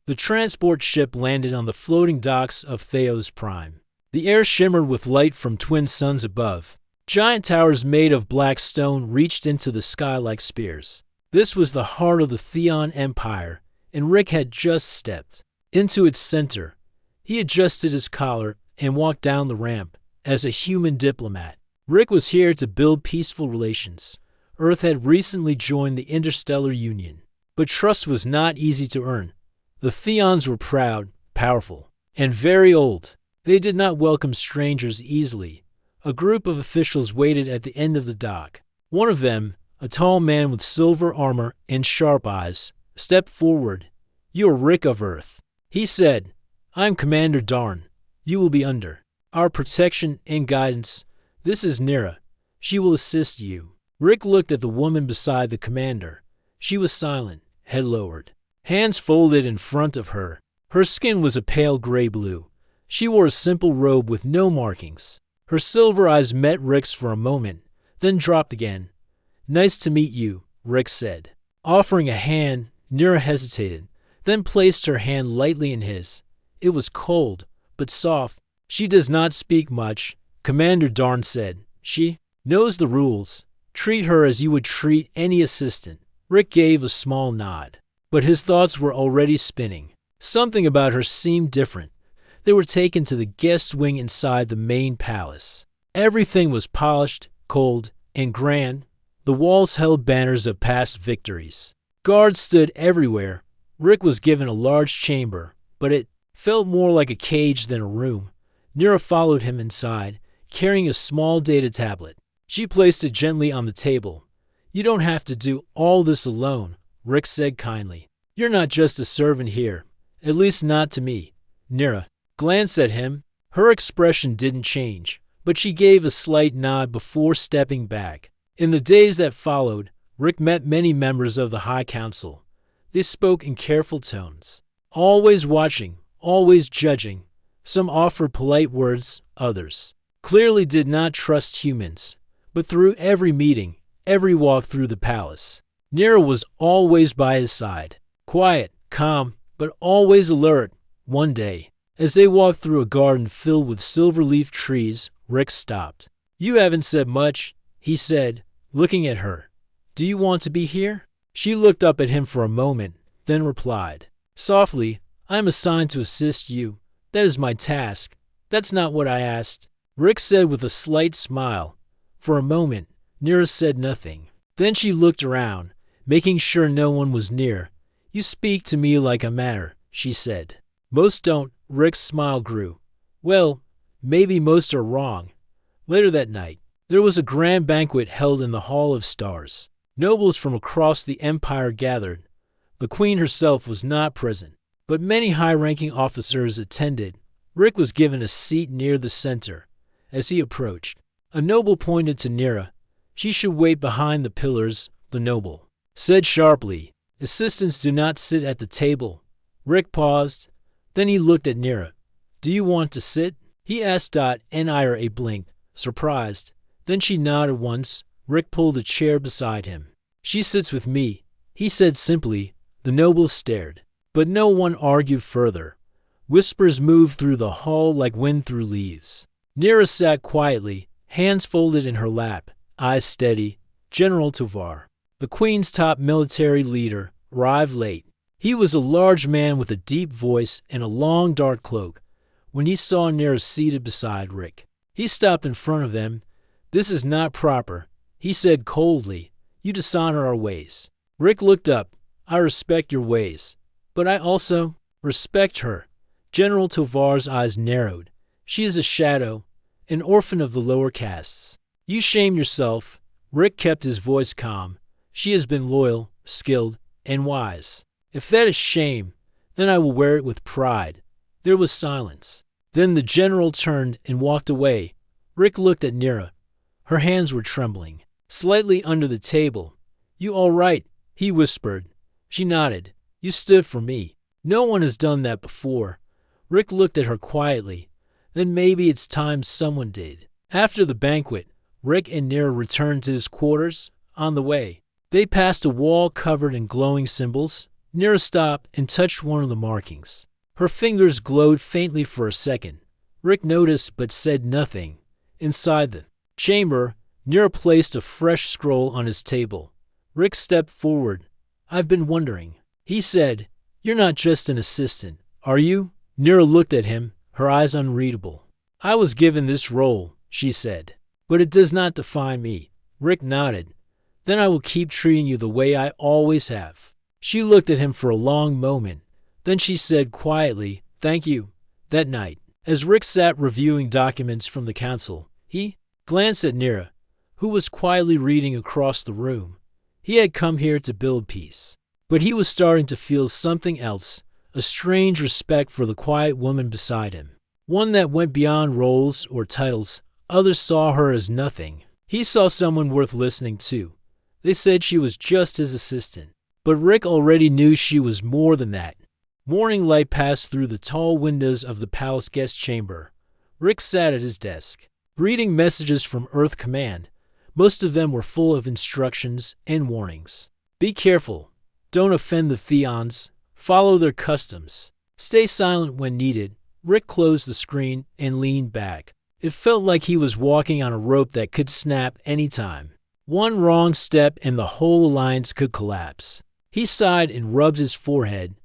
The transport ship landed on the floating docks of Theos Prime. The air shimmered with light from twin suns above. Giant towers made of black stone reached into the sky like spears. This was the heart of the Theon Empire, and Rick had just stepped into its center. He adjusted his collar and walked down the ramp as a human diplomat. Rick was here to build peaceful relations. Earth had recently joined the Interstellar Union, but trust was not easy to earn. The Theons were proud, powerful, and very old. They did not welcome strangers easily. A group of officials waited at the end of the dock. One of them, a tall man with silver armor and sharp eyes, stepped forward. "You are Rick of Earth," he said. "I am Commander Darn. You will be under our protection and guidance. This is Nira. She will assist you." Rick looked at the woman beside the commander. She was silent, head lowered, hands folded in front of her. Her skin was a pale gray blue. She wore a simple robe with no markings. Her silver eyes met Rick's for a moment, then dropped again. "Nice to meet you," Rick said. Offering a hand, Nira hesitated, then placed her hand lightly in his. It was cold, but soft. "She does not speak much," Commander Darn said. "She knows the rules. Treat her as you would treat any assistant." Rick gave a small nod, but his thoughts were already spinning. Something about her seemed different. They were taken to the guest wing inside the main palace. Everything was polished, cold, and grand. The walls held banners of past victories. Guards stood everywhere. Rick was given a large chamber, but it felt more like a cage than a room. Nira followed him inside, carrying a small data tablet. She placed it gently on the table. "You don't have to do all this alone," Rick said kindly. "You're not just a servant here, at least not to me." Nira glanced at him. Her expression didn't change, but she gave a slight nod before stepping back. In the days that followed, Rick met many members of the High Council. They spoke in careful tones, always watching, always judging. Some offered polite words, others clearly did not trust humans. But through every meeting, every walk through the palace, Nira was always by his side, quiet, calm, but always alert. One day, as they walked through a garden filled with silver-leaf trees, Rick stopped. "You haven't said much," he said, looking at her. "Do you want to be here?" She looked up at him for a moment, then replied softly, "I am assigned to assist you. That is my task. That's not what I asked," Rick said with a slight smile. For a moment, Nira said nothing. Then she looked around, making sure no one was near. "You speak to me like a matter," she said. "Most don't." Rick's smile grew. "Well, maybe most are wrong." Later that night, there was a grand banquet held in the Hall of Stars. Nobles from across the empire gathered. The queen herself was not present, but many high-ranking officers attended. Rick was given a seat near the center. As he approached, a noble pointed to Nira. "She should wait behind the pillars," the noble said sharply. "Assistants do not sit at the table." Rick paused. Then he looked at Nira. "Do you want to sit?" he asked. Nira blinked, surprised. Then she nodded once. Rick pulled a chair beside him. "She sits with me," he said simply. The nobles stared, but no one argued further. Whispers moved through the hall like wind through leaves. Nira sat quietly, hands folded in her lap, eyes steady. General Tovar, the Queen's top military leader, arrived late. He was a large man with a deep voice and a long dark cloak. When he saw Nira seated beside Rick, he stopped in front of them. "This is not proper," he said coldly. "You dishonor our ways." Rick looked up. "I respect your ways, but I also respect her." General Tovar's eyes narrowed. "She is a shadow, an orphan of the lower castes. You shame yourself." Rick kept his voice calm. "She has been loyal, skilled, and wise. If that is shame, then I will wear it with pride." There was silence. Then the general turned and walked away. Rick looked at Nira. Her hands were trembling, slightly under the table. "You all right?" he whispered. She nodded. "You stood for me. No one has done that before." Rick looked at her quietly. "Then maybe it's time someone did." After the banquet, Rick and Nira returned to his quarters. On the way, they passed a wall covered in glowing symbols. Nira stopped and touched one of the markings. Her fingers glowed faintly for a second. Rick noticed but said nothing. Inside the chamber, Nira placed a fresh scroll on his table. Rick stepped forward. "I've been wondering," he said. "You're not just an assistant, are you?" Nira looked at him, her eyes unreadable. "I was given this role," she said, "but it does not define me." Rick nodded. "Then I will keep treating you the way I always have." She looked at him for a long moment. Then she said quietly, "Thank you." That night, as Rick sat reviewing documents from the council, he glanced at Nira, who was quietly reading across the room. He had come here to build peace, but he was starting to feel something else, a strange respect for the quiet woman beside him, one that went beyond roles or titles. Others saw her as nothing. He saw someone worth listening to. They said she was just his assistant, but Rick already knew she was more than that. Morning light passed through the tall windows of the palace guest chamber. Rick sat at his desk, reading messages from Earth Command. Most of them were full of instructions and warnings. Be careful. Don't offend the Theons. Follow their customs. Stay silent when needed. Rick closed the screen and leaned back. It felt like he was walking on a rope that could snap any time. One wrong step and the whole alliance could collapse. He sighed and rubbed his forehead.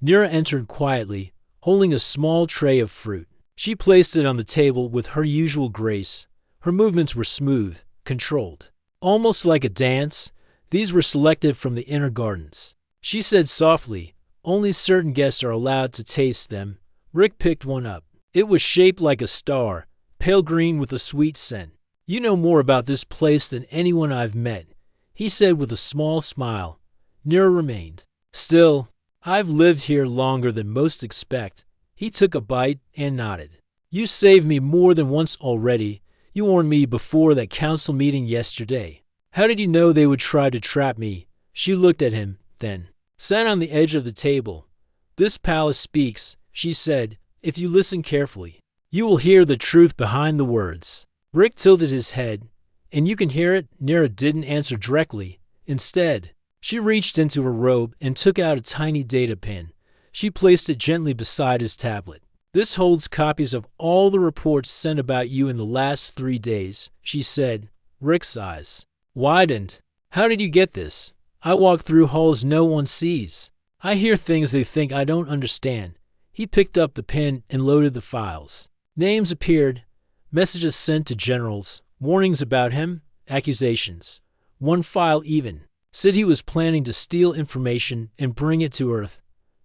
Nira entered quietly, holding a small tray of fruit. She placed it on the table with her usual grace. Her movements were smooth, controlled. Almost like a dance, these were selected from the inner gardens. She said softly, "Only certain guests are allowed to taste them." Rick picked one up. It was shaped like a star, pale green with a sweet scent. "You know more about this place than anyone I've met," he said with a small smile. Nira remained still. "I've lived here longer than most expect." He took a bite and nodded. "You saved me more than once already. You warned me before that council meeting yesterday. How did you know they would try to trap me?" She looked at him, then sat on the edge of the table. "This palace speaks," she said. "If you listen carefully, you will hear the truth behind the words." Rick tilted his head. "And you can hear it?" Nira didn't answer directly. Instead, she reached into her robe and took out a tiny data pin. She placed it gently beside his tablet. "This holds copies of all the reports sent about you in the last 3 days," she said. Rick's eyes widened. "How did you get this?" "I walk through halls no one sees. I hear things they think I don't understand." He picked up the pen and loaded the files. Names appeared, messages sent to generals, warnings about him, accusations. One file even said he was planning to steal information and bring it to Earth.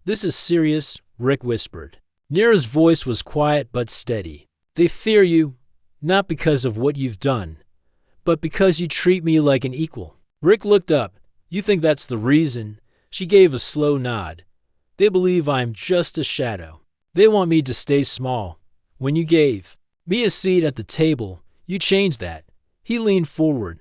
"This is serious," Rick whispered. Nira's voice was quiet but steady. "They fear you, not because of what you've done, but because you treat me like an equal." Rick looked up. "You think that's the reason?" She gave a slow nod. "They believe I'm just a shadow. They want me to stay small. When you gave me a seat at the table, you changed that." He leaned forward.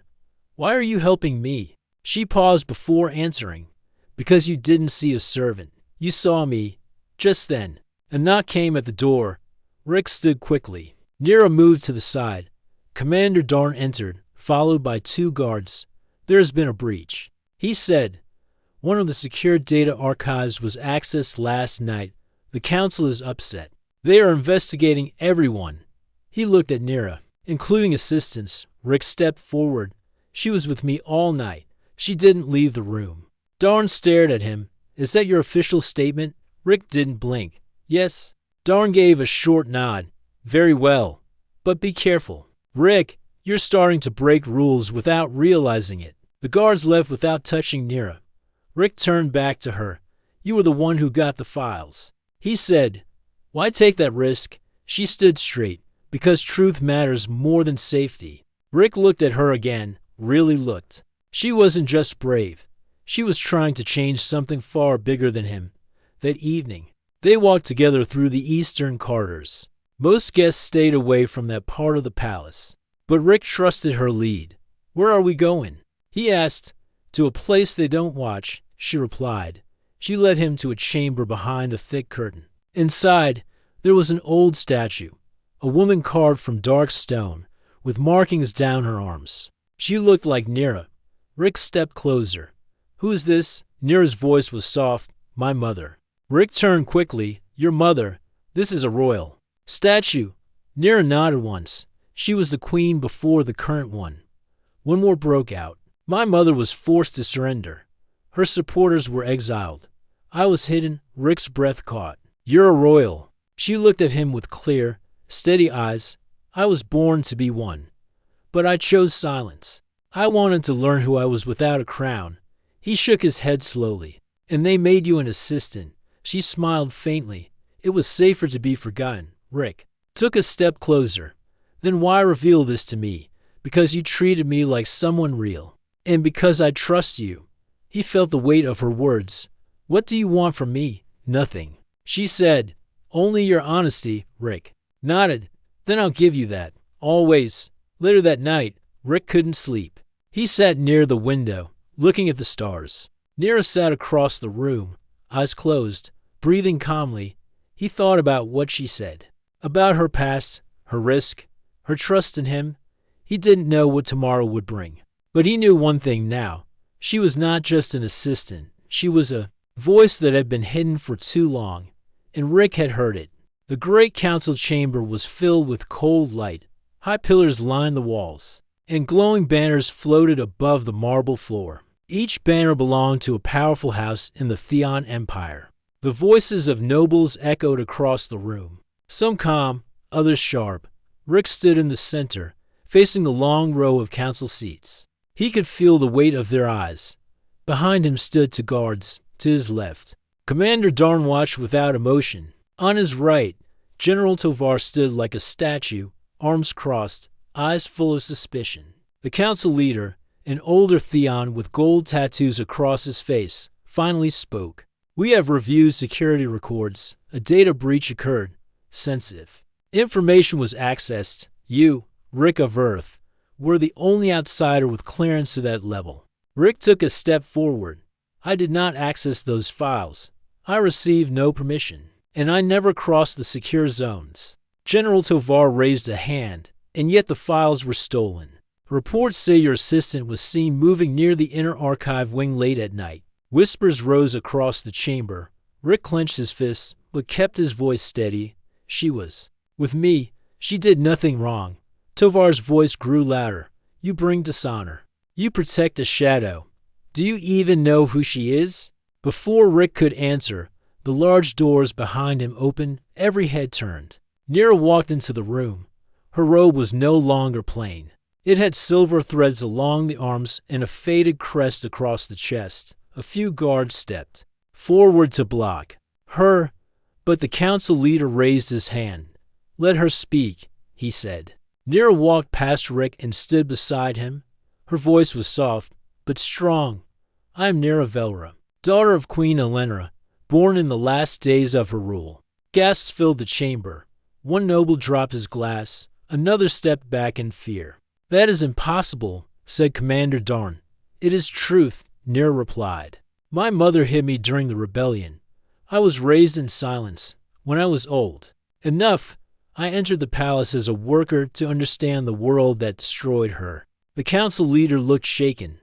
"Why are you helping me?" She paused before answering. "Because you didn't see a servant. You saw me." Just then, a knock came at the door. Rick stood quickly. Nira moved to the side. Commander Darn entered, followed by 2 guards. "There has been a breach," he said. "One of the secure data archives was accessed last night. The council is upset. They are investigating everyone." He looked at Nira, including assistants. Rick stepped forward. "She was with me all night. She didn't leave the room." Darn stared at him. "Is that your official statement?" Rick didn't blink. "Yes." Darn gave a short nod. "Very well. But be careful. Rick, you're starting to break rules without realizing it." The guards left without touching Nira. Rick turned back to her. "You were the one who got the files," he said. "Why take that risk?" She stood straight. "Because truth matters more than safety." Rick looked at her again, really looked. She wasn't just brave. She was trying to change something far bigger than him. That evening, they walked together through the eastern corridors. Most guests stayed away from that part of the palace, but Rick trusted her lead. "Where are we going?" he asked. "To a place they don't watch," she replied. She led him to a chamber behind a thick curtain. Inside, there was an old statue, a woman carved from dark stone, with markings down her arms. She looked like Nira. Rick stepped closer. "Who is this?" Nira's voice was soft, My mother. Rick turned quickly. Your mother. This is a royal statue. Nira nodded once. She was the queen before the current one. When war broke out, my mother was forced to surrender. Her supporters were exiled. I was hidden. Rick's breath caught. You're a royal. She looked at him with clear, steady eyes. I was born to be one. But I chose silence. I wanted to learn who I was without a crown. He shook his head slowly. And they made you an assistant. She smiled faintly. It was safer to be forgotten. Rick took a step closer. Then why reveal this to me? Because you treated me like someone real. And because I trust you. He felt the weight of her words. What do you want from me? Nothing. She said, only your honesty. Rick nodded. Then I'll give you that. Always. Later that night, Rick couldn't sleep. He sat near the window, looking at the stars. Nira sat across the room, eyes closed, breathing calmly. He thought about what she said. About her past, her risk, her trust in him. He didn't know what tomorrow would bring. But he knew one thing now. She was not just an assistant. She was a voice that had been hidden for too long. And Rick had heard it. The great council chamber was filled with cold light. High pillars lined the walls, and glowing banners floated above the marble floor. Each banner belonged to a powerful house in the Theon Empire. The voices of nobles echoed across the room, some calm, others sharp. Rick stood in the center, facing the long row of council seats. He could feel the weight of their eyes. Behind him stood two guards, to his left. Commander Darn watched without emotion. On his right, General Tovar stood like a statue, arms crossed, eyes full of suspicion. The council leader, an older Theon with gold tattoos across his face, finally spoke. We have reviewed security records. A data breach occurred. Sensitive information was accessed. You, Rick of Earth, were the only outsider with clearance to that level. Rick took a step forward. I did not access those files. I received no permission, and I never crossed the secure zones. General Tovar raised a hand, and yet the files were stolen. Reports say your assistant was seen moving near the inner archive wing late at night. Whispers rose across the chamber. Rick clenched his fists, but kept his voice steady. She was with me. She did nothing wrong. Tovar's voice grew louder. You bring dishonor. You protect a shadow. Do you even know who she is? Before Rick could answer, the large doors behind him opened. Every head turned. Nira walked into the room. Her robe was no longer plain. It had silver threads along the arms and a faded crest across the chest. A few guards stepped forward to block her, but the council leader raised his hand. Let her speak, he said. Nira walked past Rick and stood beside him. Her voice was soft, but strong. I am Nira Velra, daughter of Queen Elenra, born in the last days of her rule. Gasps filled the chamber. One noble dropped his glass. Another stepped back in fear. That is impossible, said Commander Darn. It is truth, Nira replied. My mother hid me during the rebellion. I was raised in silence. When I was old enough, I entered the palace as a worker to understand the world that destroyed her. The council leader looked shaken.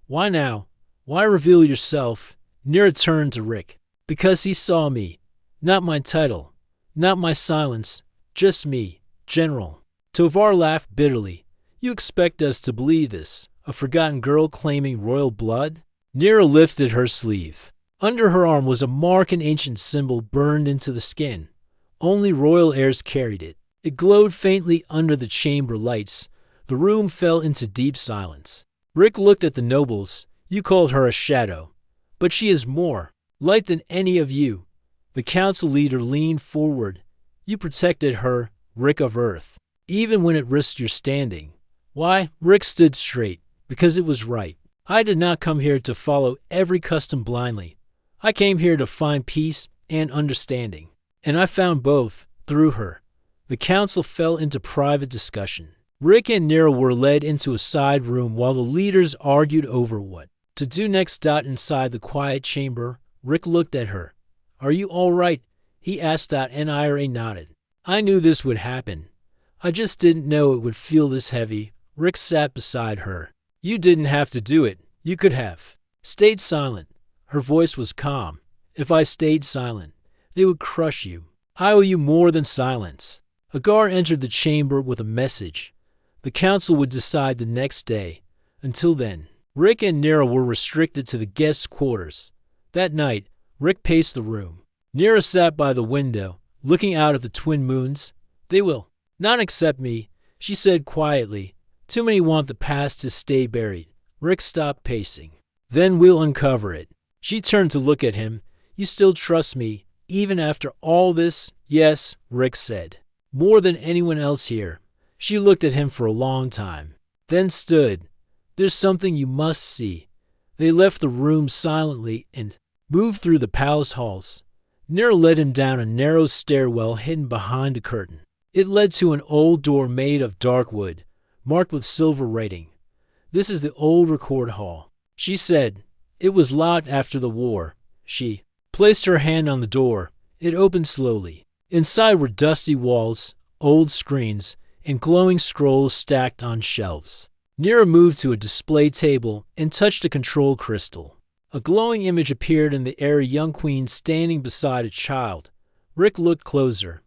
Why now? Why reveal yourself? Nira turned to Rick. Because he saw me. Not my title. Not my silence. Just me, General. Tovar laughed bitterly. You expect us to believe this? A forgotten girl claiming royal blood? Nira lifted her sleeve. Under her arm was a mark, an ancient symbol burned into the skin. Only royal heirs carried it. It glowed faintly under the chamber lights. The room fell into deep silence. Rick looked at the nobles. You called her a shadow. But she is more light than any of you. The council leader leaned forward. You protected her, Rick of Earth, even when it risked your standing. Why? Rick stood straight. Because it was right. I did not come here to follow every custom blindly. I came here to find peace and understanding. And I found both through her. The council fell into private discussion. Rick and Nira were led into a side room while the leaders argued over what to do next. Inside the quiet chamber, Rick looked at her. Are you all right? He asked. Nira nodded. I knew this would happen. I just didn't know it would feel this heavy. Rick sat beside her. You didn't have to do it. You could have stayed silent. Her voice was calm. If I stayed silent, they would crush you. I owe you more than silence. A guard entered the chamber with a message. The council would decide the next day. Until then, Rick and Nira were restricted to the guest quarters. That night, Rick paced the room. Nira sat by the window, looking out at the twin moons. They will not accept me, she said quietly. Too many want the past to stay buried. Rick stopped pacing. Then we'll uncover it. She turned to look at him. You still trust me, even after all this? Yes, Rick said. More than anyone else here. She looked at him for a long time, then stood. There's something you must see. They left the room silently and moved through the palace halls. Nira led him down a narrow stairwell hidden behind a curtain. It led to an old door made of dark wood, marked with silver writing. This is the old record hall, she said. It was locked after the war. She placed her hand on the door. It opened slowly. Inside were dusty walls, old screens, and glowing scrolls stacked on shelves. Nira moved to a display table and touched a control crystal. A glowing image appeared in the air, a young queen standing beside a child. Rick looked closer.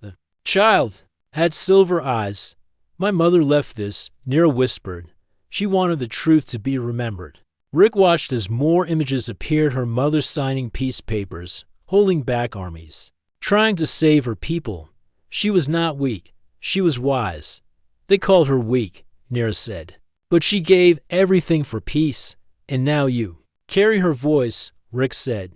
The child had silver eyes. My mother left this, Nira whispered. She wanted the truth to be remembered. Rick watched as more images appeared, her mother signing peace papers, holding back armies, trying to save her people. She was not weak. She was wise. They called her weak, Nira said. But she gave everything for peace. And now you carry her voice, Rick said.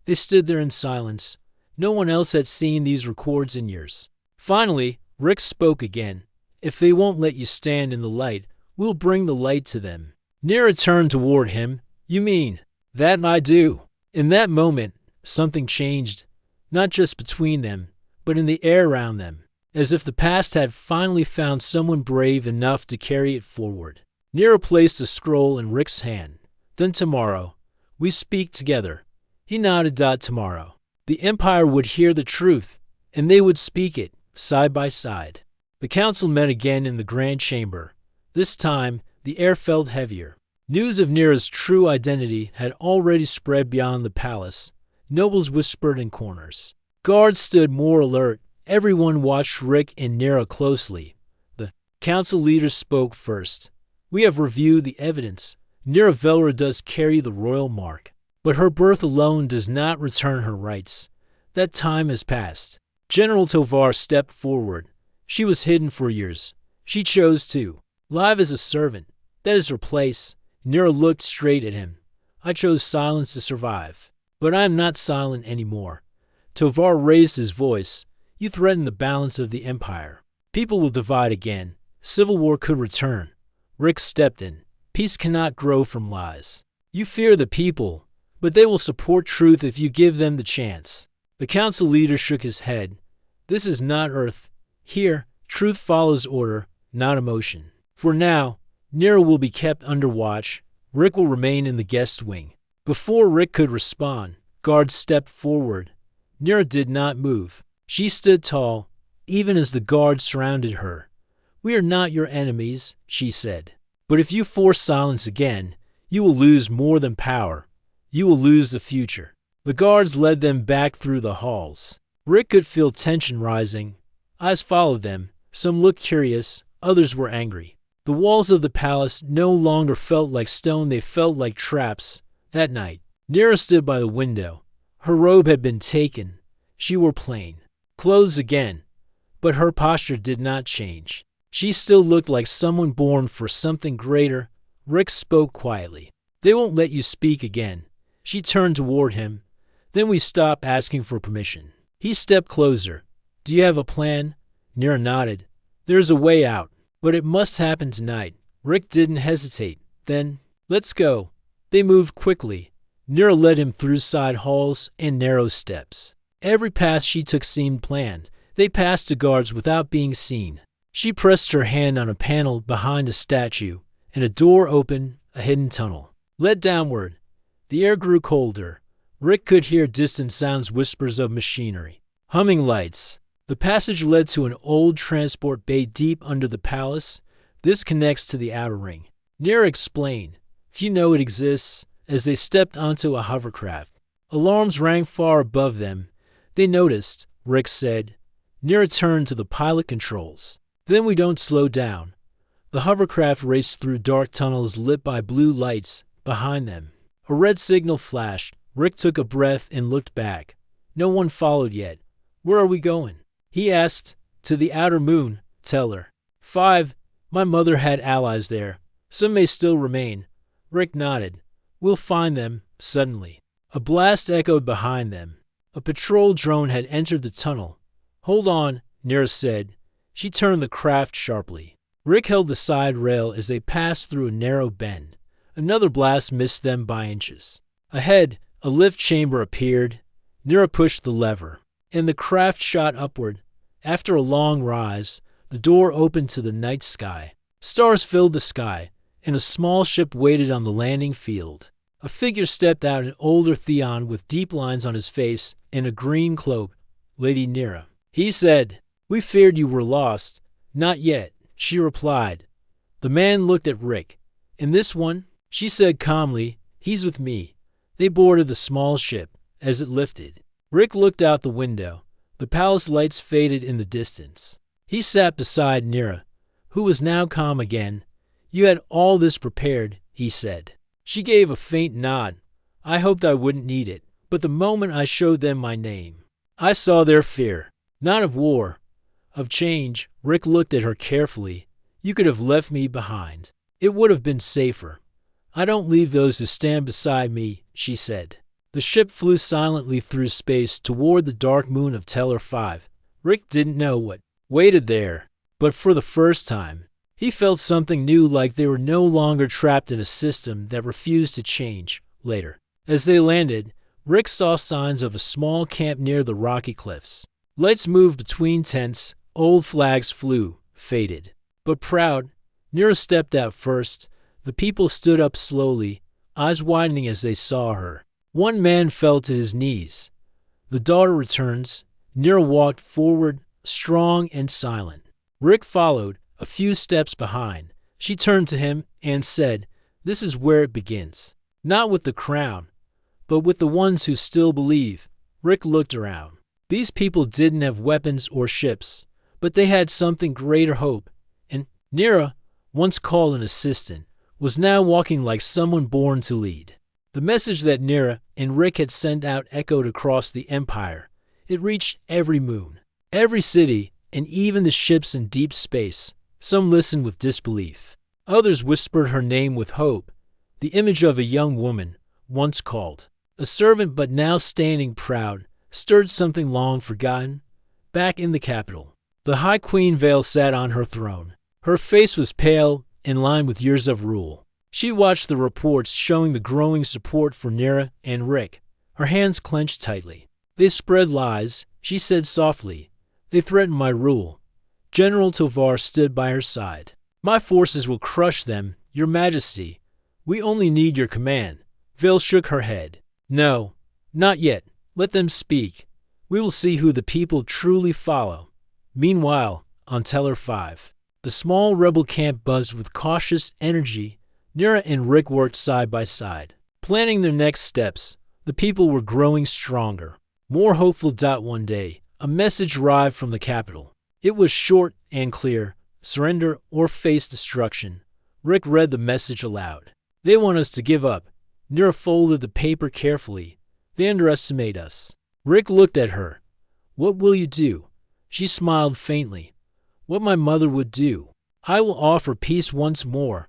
They stood there in silence. No one else had seen these records in years. Finally, Rick spoke again. If they won't let you stand in the light, we'll bring the light to them. Nira turned toward him. You mean that I do? In that moment, something changed, not just between them, but in the air around them, as if the past had finally found someone brave enough to carry it forward. Nira placed a scroll in Rick's hand. Then tomorrow, we speak together. He nodded. Tomorrow, the Empire would hear the truth, and they would speak it, side by side. The council met again in the grand chamber. This time, the air felt heavier. News of Nira's true identity had already spread beyond the palace. Nobles whispered in corners. Guards stood more alert. Everyone watched Rick and Nira closely. The council leader spoke first. We have reviewed the evidence. Nira Velra does carry the royal mark, but her birth alone does not return her rights. That time has passed. General Tovar stepped forward. She was hidden for years. She chose to live as a servant. That is her place. Nira looked straight at him. I chose silence to survive, but I am not silent anymore. Tovar raised his voice. You threaten the balance of the empire. People will divide again. Civil war could return. Rick stepped in. Peace cannot grow from lies. You fear the people, but they will support truth if you give them the chance. The council leader shook his head. This is not Earth. Here, truth follows order, not emotion. For now, Nira will be kept under watch. Rick will remain in the guest wing. Before Rick could respond, guards stepped forward. Nira did not move. She stood tall, even as the guards surrounded her. We are not your enemies, she said. But if you force silence again, you will lose more than power. You will lose the future. The guards led them back through the halls. Rick could feel tension rising. Eyes followed them. Some looked curious, others were angry. The walls of the palace no longer felt like stone, they felt like traps. That night, Nira stood by the window. Her robe had been taken. She wore plain clothes again, but her posture did not change. She still looked like someone born for something greater. Rick spoke quietly. They won't let you speak again. She turned toward him. Then we stop asking for permission. He stepped closer. Do you have a plan? Nira nodded. There's a way out, but it must happen tonight. Rick didn't hesitate. Then, let's go. They moved quickly. Nira led him through side halls and narrow steps. Every path she took seemed planned. They passed the guards without being seen. She pressed her hand on a panel behind a statue, and a door opened, a hidden tunnel led downward. The air grew colder. Rick could hear distant sounds, whispers of machinery, humming lights. The passage led to an old transport bay deep under the palace. This connects to the outer ring. Nira explained. You know it exists, as they stepped onto a hovercraft. Alarms rang far above them. They noticed, Rick said. Nira turned to the pilot controls. Then we don't slow down. The hovercraft raced through dark tunnels lit by blue lights behind them. A red signal flashed. Rick took a breath and looked back. No one followed yet. Where are we going? He asked. To the outer moon, Teller. 5. My mother had allies there. Some may still remain. Rick nodded. We'll find them, suddenly. A blast echoed behind them. A patrol drone had entered the tunnel. Hold on, Nira said. She turned the craft sharply. Rick held the side rail as they passed through a narrow bend. Another blast missed them by inches. Ahead, a lift chamber appeared. Nira pushed the lever, and the craft shot upward. After a long rise, the door opened to the night sky. Stars filled the sky, and a small ship waited on the landing field. A figure stepped out, an older Theon with deep lines on his face and a green cloak. Lady Nira. He said, We feared you were lost. Not yet, she replied. The man looked at Rick. And this one? She said calmly, He's with me. They boarded the small ship as it lifted. Rick looked out the window. The palace lights faded in the distance. He sat beside Nira, who was now calm again. You had all this prepared, he said. She gave a faint nod. I hoped I wouldn't need it, but the moment I showed them my name, I saw their fear. Not of war, of change. Rick looked at her carefully. You could have left me behind. It would have been safer. I don't leave those who stand beside me, she said. The ship flew silently through space toward the dark moon of Teller 5. Rick didn't know what waited there, but for the first time, he felt something new, like they were no longer trapped in a system that refused to change. Later, as they landed, Rick saw signs of a small camp near the rocky cliffs. Lights moved between tents, old flags flew, faded. But proud, Nira stepped out first. The people stood up slowly, eyes widening as they saw her. One man fell to his knees. The daughter returns. Nira walked forward, strong and silent. Rick followed, a few steps behind. She turned to him and said, This is where it begins. Not with the crown, but with the ones who still believe. Rick looked around. These people didn't have weapons or ships, but they had something greater, hope. And Nira, once called an assistant, was now walking like someone born to lead. The message that Nira and Rick had sent out echoed across the empire. It reached every moon, every city, and even the ships in deep space. Some listened with disbelief. Others whispered her name with hope. The image of a young woman, once called a servant but now standing proud, stirred something long forgotten. Back in the capital, the High Queen Vale sat on her throne. Her face was pale, in line with years of rule. She watched the reports showing the growing support for Nira and Rick. Her hands clenched tightly. They spread lies, she said softly. They threatened my rule. General Tovar stood by her side. My forces will crush them, Your Majesty. We only need your command. Vale shook her head. No, not yet. Let them speak. We will see who the people truly follow. Meanwhile, on Teller 5, the small rebel camp buzzed with cautious energy. Nira and Rick worked side by side, planning their next steps. The people were growing stronger, more hopeful. One day, a message arrived from the capital. It was short and clear: surrender or face destruction. Rick read the message aloud. They want us to give up. Nira folded the paper carefully. They underestimate us. Rick looked at her. What will you do? She smiled faintly. What my mother would do. I will offer peace once more.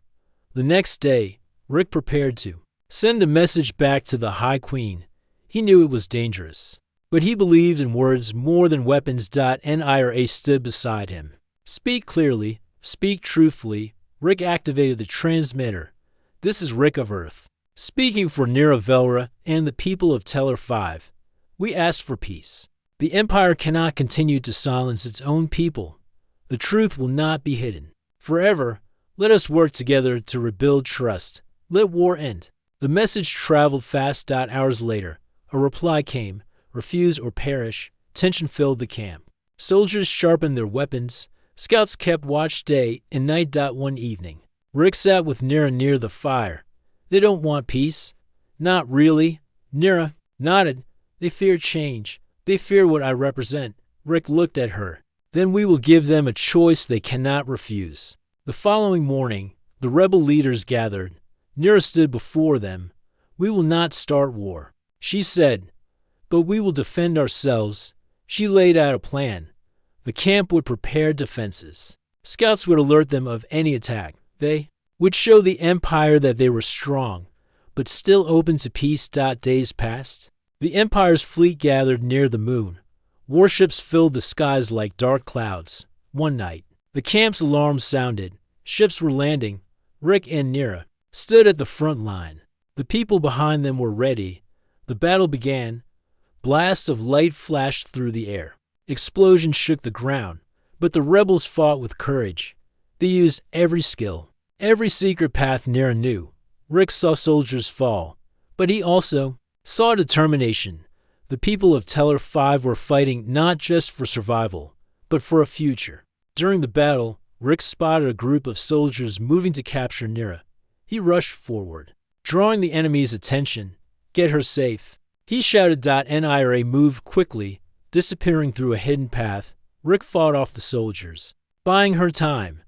The next day, Rick prepared to send a message back to the High Queen. He knew it was dangerous, but he believed in words more than weapons. Nira stood beside him. Speak clearly, speak truthfully. Rick activated the transmitter. This is Rick of Earth, speaking for Nira Velra and the people of Teller 5. We ask for peace. The Empire cannot continue to silence its own people. The truth will not be hidden. Forever, let us work together to rebuild trust. Let war end. The message traveled fast. Hours later, a reply came: refuse or perish. Tension filled the camp. Soldiers sharpened their weapons. Scouts kept watch day and night. One evening, Rick sat with Nira near the fire. They don't want peace. Not really. Nira, nodded. They fear change. They fear what I represent. Rick looked at her. Then we will give them a choice they cannot refuse. The following morning, the rebel leaders gathered. Nira stood before them. We will not start war, she said, but we will defend ourselves. She laid out a plan. The camp would prepare defenses. Scouts would alert them of any attack. They would show the Empire that they were strong, but still open to peace. Days passed. The Empire's fleet gathered near the moon. Warships filled the skies like dark clouds. One night, the camp's alarms sounded. Ships were landing. Rick and Nira stood at the front line. The people behind them were ready. The battle began. Blasts of light flashed through the air. Explosions shook the ground, but the rebels fought with courage. They used every skill, every secret path Nira knew. Rick saw soldiers fall, but he also saw determination. The people of Teller 5 were fighting not just for survival, but for a future. During the battle, Rick spotted a group of soldiers moving to capture Nira. He rushed forward, drawing the enemy's attention. Get her safe, he shouted. Nira moved quickly, disappearing through a hidden path. Rick fought off the soldiers, buying her time.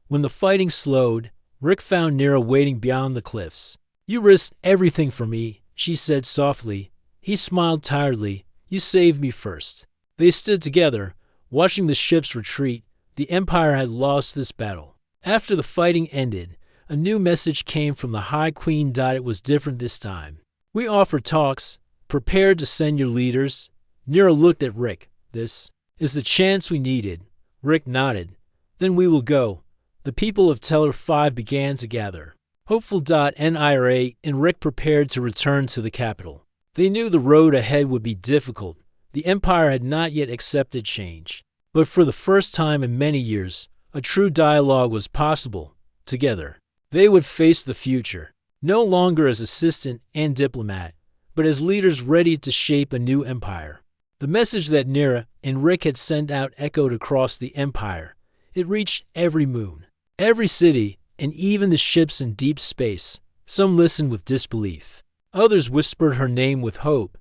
When the fighting slowed, Rick found Nira waiting beyond the cliffs. You risked everything for me, she said softly. He smiled tiredly. You saved me first. They stood together, watching the ships retreat. The Empire had lost this battle. After the fighting ended, a new message came from the High Queen. It was different this time. We offer talks, prepared to send your leaders. Nira looked at Rick. This is the chance we needed. Rick nodded. Then we will go. The people of Teller 5 began to gather. Hopeful. Nira and Rick prepared to return to the capital. They knew the road ahead would be difficult. The Empire had not yet accepted change. But for the first time in many years, a true dialogue was possible. Together, they would face the future, no longer as assistant and diplomat, but as leaders ready to shape a new empire. The message that Nira and Rick had sent out echoed across the Empire. It reached every moon, every city, and even the ships in deep space. Some listened with disbelief. Others whispered her name with hope.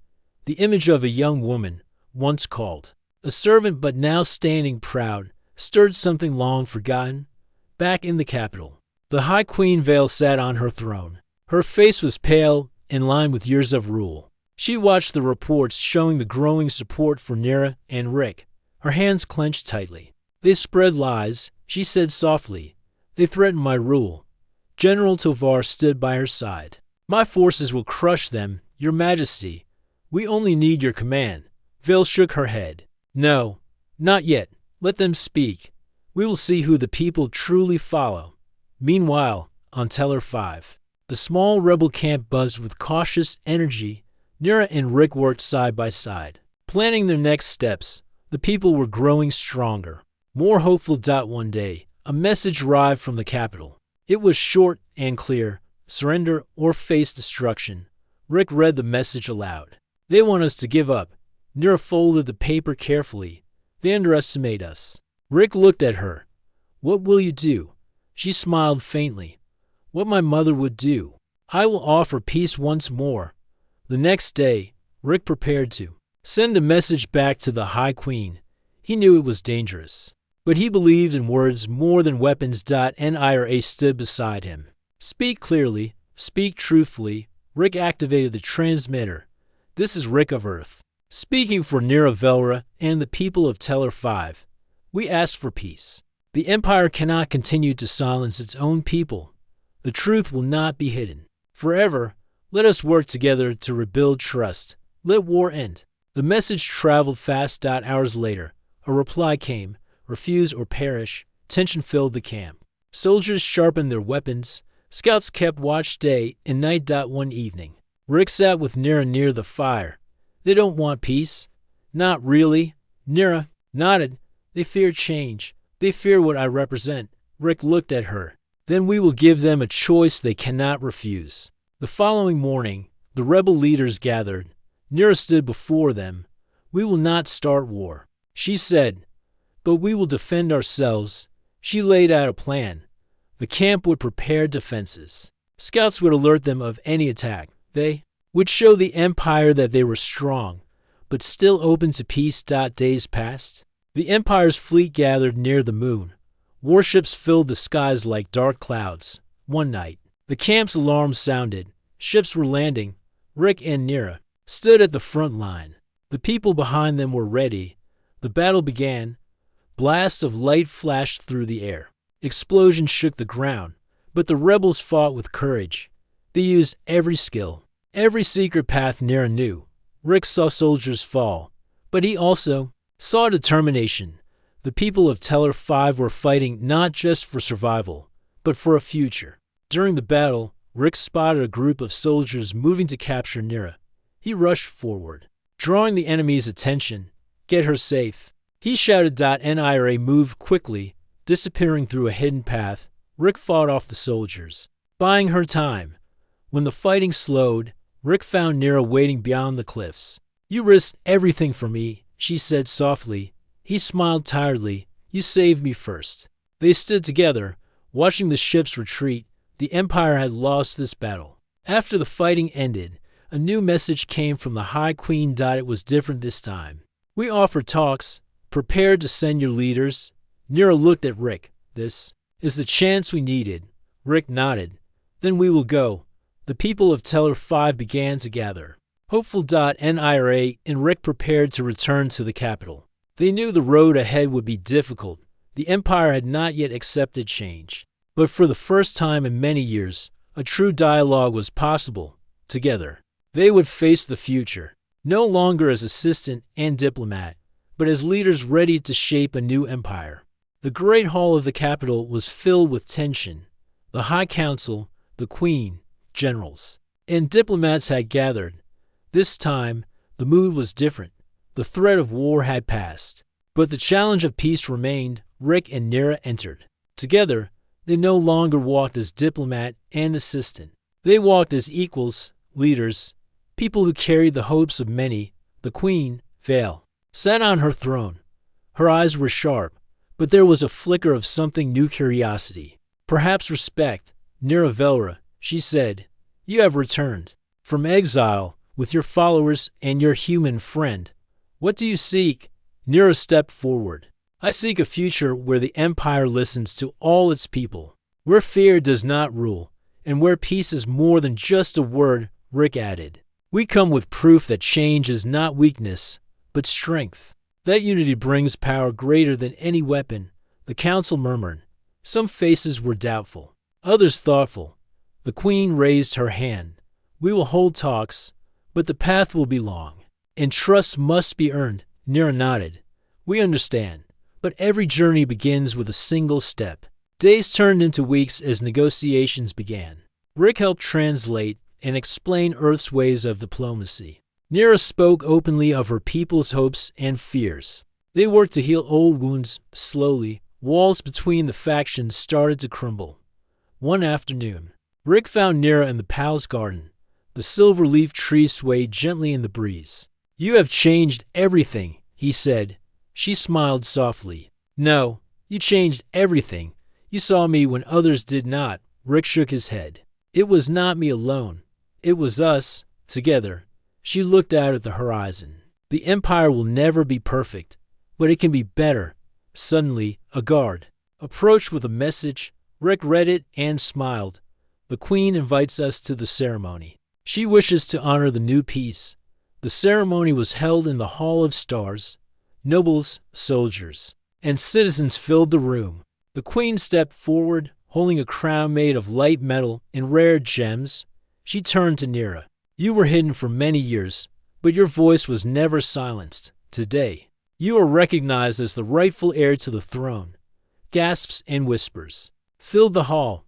The image of a young woman, once called a servant but now standing proud, stirred something long forgotten. Back in the capital, the High Queen Vale sat on her throne. Her face was pale, in line with years of rule. She watched the reports showing the growing support for Nira and Rick. Her hands clenched tightly. They spread lies, she said softly. They threatened my rule. General Tovar stood by her side. My forces will crush them, Your Majesty. We only need your command. Vale shook her head. No, not yet. Let them speak. We will see who the people truly follow. Meanwhile, on Teller 5, the small rebel camp buzzed with cautious energy. Nira and Rick worked side by side, planning their next steps. The people were growing stronger, more hopeful. One day, a message arrived from the capital. It was short and clear: surrender or face destruction. Rick read the message aloud. They want us to give up. Nira folded the paper carefully. They underestimate us. Rick looked at her. What will you do? She smiled faintly. What my mother would do. I will offer peace once more. The next day, Rick prepared to send a message back to the High Queen. He knew it was dangerous, but he believed in words more than weapons. Nira stood beside him. Speak clearly, speak truthfully. Rick activated the transmitter. This is Rick of Earth, speaking for Nira Velra and the people of Teller 5. We ask for peace. The Empire cannot continue to silence its own people. The truth will not be hidden. Forever, let us work together to rebuild trust. Let war end. The message traveled fast. Hours later, a reply came: refuse or perish. Tension filled the camp. Soldiers sharpened their weapons. Scouts kept watch day and night. One evening, Rick sat with Nira near the fire. They don't want peace. Not really. Nira nodded. They fear change. They fear what I represent. Rick looked at her. Then we will give them a choice they cannot refuse. The following morning, the rebel leaders gathered. Nira stood before them. We will not start war, she said, but we will defend ourselves. She laid out a plan. The camp would prepare defenses. Scouts would alert them of any attack. They would show the Empire that they were strong, but still open to peace. Days passed. The Empire's fleet gathered near the moon. Warships filled the skies like dark clouds. One night, the camp's alarm sounded. Ships were landing. Rick and Nira stood at the front line. The people behind them were ready. The battle began. Blasts of light flashed through the air. Explosions shook the ground, but the rebels fought with courage. They used every skill, every secret path Nira knew. Rick saw soldiers fall, but he also saw determination. The people of Teller 5 were fighting not just for survival, but for a future. During the battle, Rick spotted a group of soldiers moving to capture Nira. He rushed forward, drawing the enemy's attention. Get her safe, he shouted. Nira moved quickly, disappearing through a hidden path. Rick fought off the soldiers, buying her time. When the fighting slowed, Rick found Nira waiting beyond the cliffs. You risked everything for me, she said softly. He smiled tiredly. You saved me first. They stood together, watching the ships retreat. The Empire had lost this battle. After the fighting ended, a new message came from the High Queen. It was different this time. We offer talks, prepared to send your leaders. Nira looked at Rick. This is the chance we needed. Rick nodded. Then we will go. The people of Teller 5 began to gather. Hopeful. Nira and Rick prepared to return to the capital. They knew the road ahead would be difficult. The Empire had not yet accepted change. But for the first time in many years, a true dialogue was possible. Together, they would face the future, no longer as assistant and diplomat, but as leaders ready to shape a new empire. The great hall of the capital was filled with tension. The High Council, the Queen, generals, and diplomats had gathered. This time, the mood was different. The threat of war had passed, but the challenge of peace remained. Rick and Nira entered. Together, they no longer walked as diplomat and assistant. They walked as equals, leaders, people who carried the hopes of many. The Queen, Vale, sat on her throne. Her eyes were sharp, but there was a flicker of something new. Curiosity, perhaps respect. Nira Velra, she said, you have returned from exile with your followers and your human friend. What do you seek? Nira stepped forward. I seek a future where the Empire listens to all its people, where fear does not rule, and where peace is more than just a word. Rick added. We come with proof that change is not weakness, but strength. That unity brings power greater than any weapon. The council murmured. Some faces were doubtful, others thoughtful. The Queen raised her hand. We will hold talks, but the path will be long, and trust must be earned. Nira nodded. We understand, but every journey begins with a single step. Days turned into weeks as negotiations began. Rick helped translate and explain Earth's ways of diplomacy. Nira spoke openly of her people's hopes and fears. They worked to heal old wounds. Slowly, walls between the factions started to crumble. One afternoon, Rick found Nira in the palace garden. The silver leaf tree swayed gently in the breeze. You have changed everything, he said. She smiled softly. No, you changed everything. You saw me when others did not. Rick shook his head. It was not me alone. It was us, together. She looked out at the horizon. The Empire will never be perfect, but it can be better. Suddenly, a guard approached with a message. Rick read it and smiled. The Queen invites us to the ceremony. She wishes to honor the new peace. The ceremony was held in the Hall of Stars. Nobles, soldiers, and citizens filled the room. The Queen stepped forward, holding a crown made of light metal and rare gems. She turned to Nira. You were hidden for many years, but your voice was never silenced. Today, you are recognized as the rightful heir to the throne. Gasps and whispers filled the hall.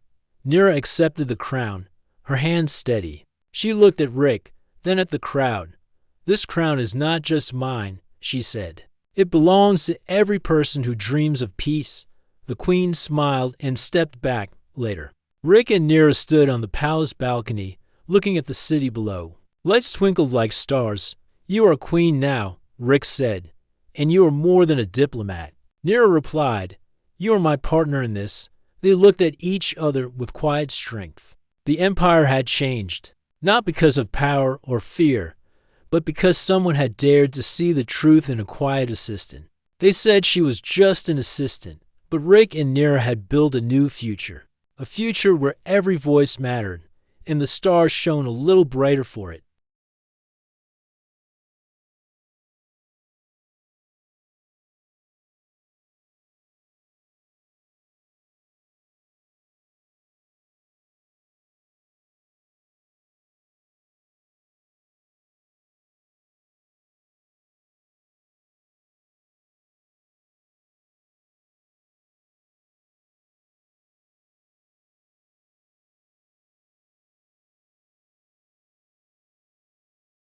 Nira accepted the crown, her hands steady. She looked at Rick, then at the crowd. This crown is not just mine, she said. It belongs to every person who dreams of peace. The Queen smiled and stepped back. Later, Rick and Nira stood on the palace balcony, looking at the city below. Lights twinkled like stars. You are a queen now, Rick said, and you are more than a diplomat. Nira replied, you are my partner in this. They looked at each other with quiet strength. The Empire had changed. Not because of power or fear, but because someone had dared to see the truth in a quiet assistant. They said she was just an assistant, but Rick and Nira had built a new future. A future where every voice mattered, and the stars shone a little brighter for it.